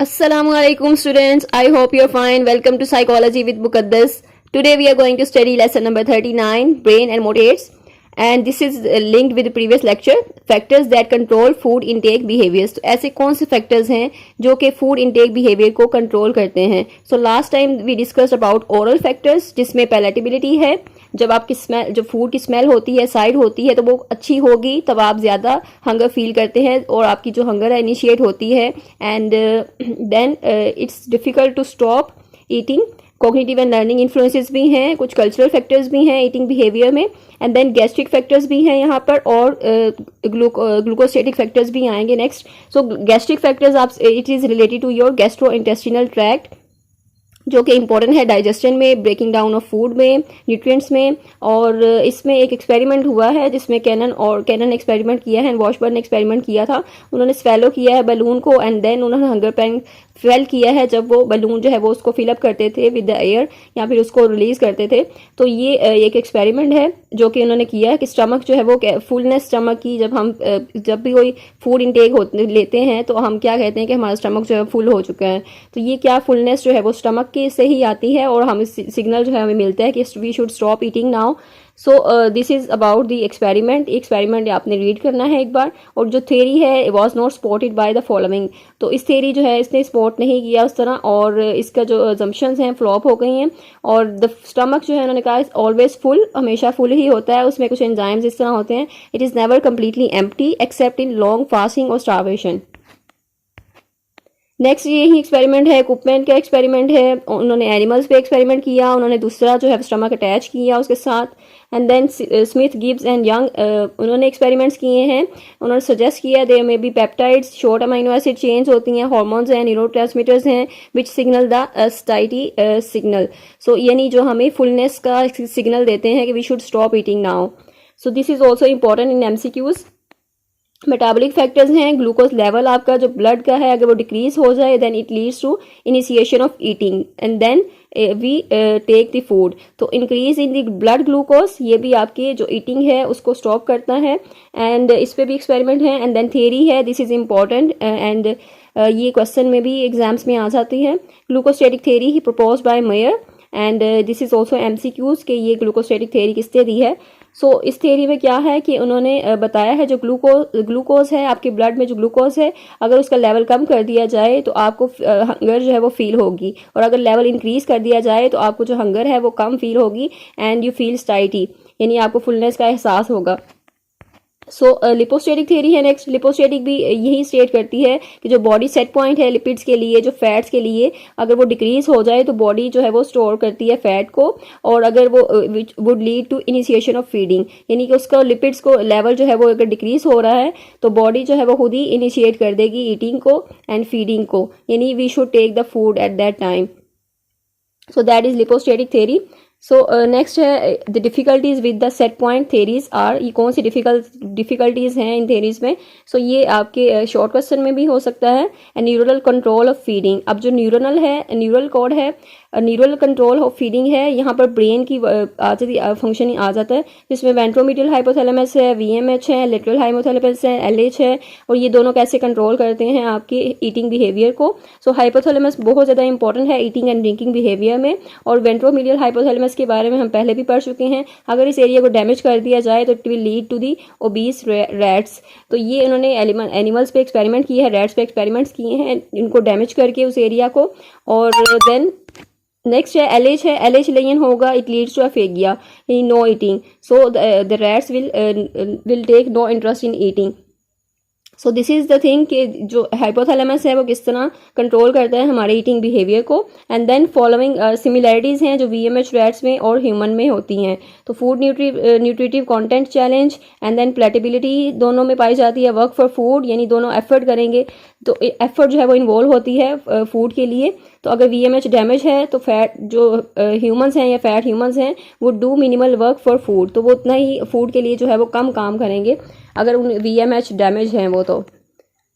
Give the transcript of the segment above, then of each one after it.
Assalamualaikum students. I hope you're fine. Welcome to Psychology with Mukaddas. Today we are going to study lesson number 39, Brain and Motives. And this is linked with the previous lecture, factors that control food intake behaviors. तो ऐसे कौन से factors हैं जो कि food intake behavior को control करते हैं. So last time we discussed about oral factors जिसमें palatability है. जब आपकी स्मेल, जब फूड की स्मेल होती है, साइड होती है, तो वो अच्छी होगी, तब आप ज़्यादा हंगर फील करते हैं और आपकी जो हंगर है इनिशिएट होती है. And then it's difficult to stop eating. Cognitive and learning influences भी हैं, कुछ कल्चरल फैक्टर्स भी हैं ईटिंग बिहेवियर में. एंड देन गैस्ट्रिक फैक्टर्स भी हैं यहाँ पर, और ग्लूकोस्टेटिक फैक्टर्स भी आएंगे नेक्स्ट. सो गैस्ट्रिक फैक्टर्स आप, it is related to your gastro intestinal tract, जो कि इंपॉर्टेंट है डाइजेशन में, ब्रेकिंग डाउन ऑफ फूड में, न्यूट्रिएंट्स में. और इसमें एक एक्सपेरिमेंट हुआ है जिसमें कैनन एक्सपेरिमेंट किया है, वॉशबर्न ने एक्सपेरिमेंट किया था. उन्होंने स्वेलो किया है बलून को, एंड देन उन्होंने हंगर पैन फेल किया है जब वो बलून जो है वो उसको फिलअप करते थे विद द एयर, या फिर उसको रिलीज करते थे. तो ये एक एक्सपेरिमेंट है जो कि उन्होंने किया है कि स्टमक जो है वो फुलनेस स्टमक की, जब भी कोई फूड इंटेक लेते हैं तो हम क्या कहते हैं कि हमारा स्टमक जो है फुल हो चुका है. तो ये क्या फुलनेस जो है वो स्टमक के से ही आती है, और हम सिग्नल जो है हमें मिलता है कि we should stop eating now. So this is about the experiment आपने रीड करना है एक बार. और जो थ्योरी है, was not spotted by the following. तो इस थ्योरी जो है इसने स्पॉट नहीं किया उस तरह, और इसका जो अजम्पशंस हैं फ्लॉप हो गई हैं. और द स्टमक जो है उन्होंने कहा ऑलवेज फुल, हमेशा फुल ही होता है, उसमें कुछ एंजाइम्स इस तरह होते हैं. It is never completely empty accept in long fasting और स्टार्वेशन. नेक्स्ट यही एक्सपेरिमेंट है, कुपमैन का एक्सपेरिमेंट है. उन्होंने एनिमल्स पे एक्सपेरिमेंट किया, उन्होंने दूसरा जो है स्टमक अटैच किया उसके साथ. And then Smith, Gibbs and Young, उन्होंने एक्सपेरिमेंट्स किए हैं. उन्होंने सजेस्ट किया there may be peptides, short amino acid chains होती हैं, हार्मोन्स हैं, न्यूरोट्रांसमीटर्स हैं which signal the satiety signal. So यानी जो हमें फुलनेस का सिग्नल देते हैं कि we should stop eating now. So this is also important in MCQs. Metabolic factors हैं, ग्लूकोज लेवल आपका जो ब्लड का है अगर वो डिक्रीज हो जाए then it leads to initiation of eating, and then we take the food. तो increase in the blood glucose, ये भी आपकी जो ईटिंग है उसको स्टॉप करता है. एंड इस पे भी एक्सपेरिमेंट है. एंड देन थियरी है, दिस इज इम्पॉर्टेंट, एंड ये क्वेश्चन में भी एग्जाम्स में आ जाती है. ग्लूकोस्टेटिक थियरी ही propose by Mayer, and this is also MCQs के ये ग्लूकोस्टेटिक थियरी किसने दी है. सो इस थियरी में क्या है कि उन्होंने बताया है जो ग्लूकोज है आपके ब्लड में, जो ग्लूकोज है अगर उसका लेवल कम कर दिया जाए तो आपको हंगर जो है वो फील होगी, और अगर लेवल इंक्रीज कर दिया जाए तो आपको जो हंगर है वो कम फील होगी, एंड यू फील स्टाइटी, यानी आपको फुलनेस का एहसास होगा. सो लिपोस्टेटिक थ्योरी है नेक्स्ट. लिपोस्टेटिक भी यही स्टेट करती है कि जो बॉडी सेट पॉइंट है लिपिड्स के लिए, जो फैट्स के लिए, अगर वो डिक्रीज हो जाए तो बॉडी जो है वो स्टोर करती है फैट को, और अगर वो would lead to initiation of feeding, यानी कि उसका लिपिड्स को लेवल जो है वो अगर डिक्रीज हो रहा है तो बॉडी जो है वो खुद ही इनिशिएट कर देगी ईटिंग को एंड फीडिंग को, यानी we should take the food at that time. So that is lipostatic theory. So next है the difficulties with the set point theories are. ये कौन सी डिफिकल्टीज हैं इन थेरीज में. सो ये आपके शॉर्ट क्वेश्चन में भी हो सकता है. Neural control of feeding. अब जो न्यूरल है, न्यूरल कोड है, न्यूरल कंट्रोल ऑफ फीडिंग है, यहाँ पर ब्रेन की फंक्शनिंग आ जाता है, जिसमें वेंट्रोमीडियल हाइपोथैलेमस है, वीएमएच है, लेटरल हाइपोथैलेमस है, एलएच है, और ये दोनों कैसे कंट्रोल करते हैं आपके ईटिंग बिहेवियर को. सो हाइपोथैलेमस बहुत ज़्यादा इंपॉर्टेंट है ईटिंग एंड ड्रिंकिंग बिहेवियर में, और वेंट्रोमीडियल हाइपोथैलेमस के बारे में हम पहले भी पढ़ चुके हैं. अगर इस एरिया को डैमेज कर दिया जाए तो it will lead to the obese rats. तो ये उन्होंने एनिमल्स पे एक्सपेरिमेंट किए हैं, रैट्स पे एक्सपेरिमेंट्स किए हैं, इनको डैमेज करके उस एरिया को. और देन नेक्स्ट है एलएच है, एलएच लेन होगा, इट लीड्स टू अफेगिया, यानी no eating. So the rats will take no interest in eating. So this is the thing कि जो हाइपोथैलेमस है वो किस तरह कंट्रोल करता है हमारे ईटिंग बिहेवियर को. एंड देन फॉलोइंग सिमिलैरिटीज़ हैं जो वीएमएच रैट्स में और ह्यूमन में होती हैं. तो food nutritive content challenge and then palatability दोनों में पाई जाती है. वर्क फॉर फूड, यानी दोनों एफर्ट करेंगे, तो एफर्ट जो है वो इन्वॉल्व होती है फूड के लिए. तो अगर वीएमएच डैमेज है तो फैट जो ह्यूमंस हैं या फैट ह्यूमंस हैं वो do minimal work for food, तो वो उतना ही फूड के लिए जो है वो कम काम करेंगे अगर उन वीएमएच डैमेज हैं वो. तो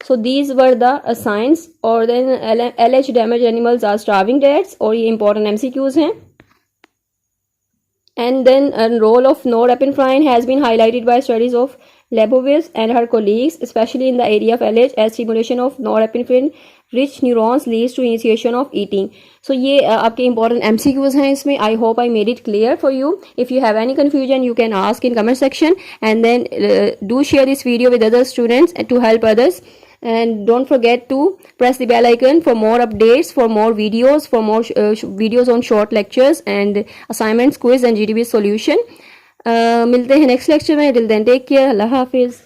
so these were the science. और then LH damage animals are starving rats, और ये इंपॉर्टेंट एमसीक्यूज हैं. And then a role of norepinephrine has been highlighted by studies of Leibovitz and her colleagues, especially in the area of LH, as stimulation of norepinephrine rich neurons leads to initiation of eating. So ये आपके important MCQs हैं इसमें. I hope I made it clear for you. If you have any confusion, you can ask in comment section, and then do share this video with other students to help others. And don't forget to press the bell icon for more updates, for more videos, for more videos on short lectures and assignments, quiz and GTB solution. मिलते हैं next lecture में. Till then take care. अल्लाह हाफिज़.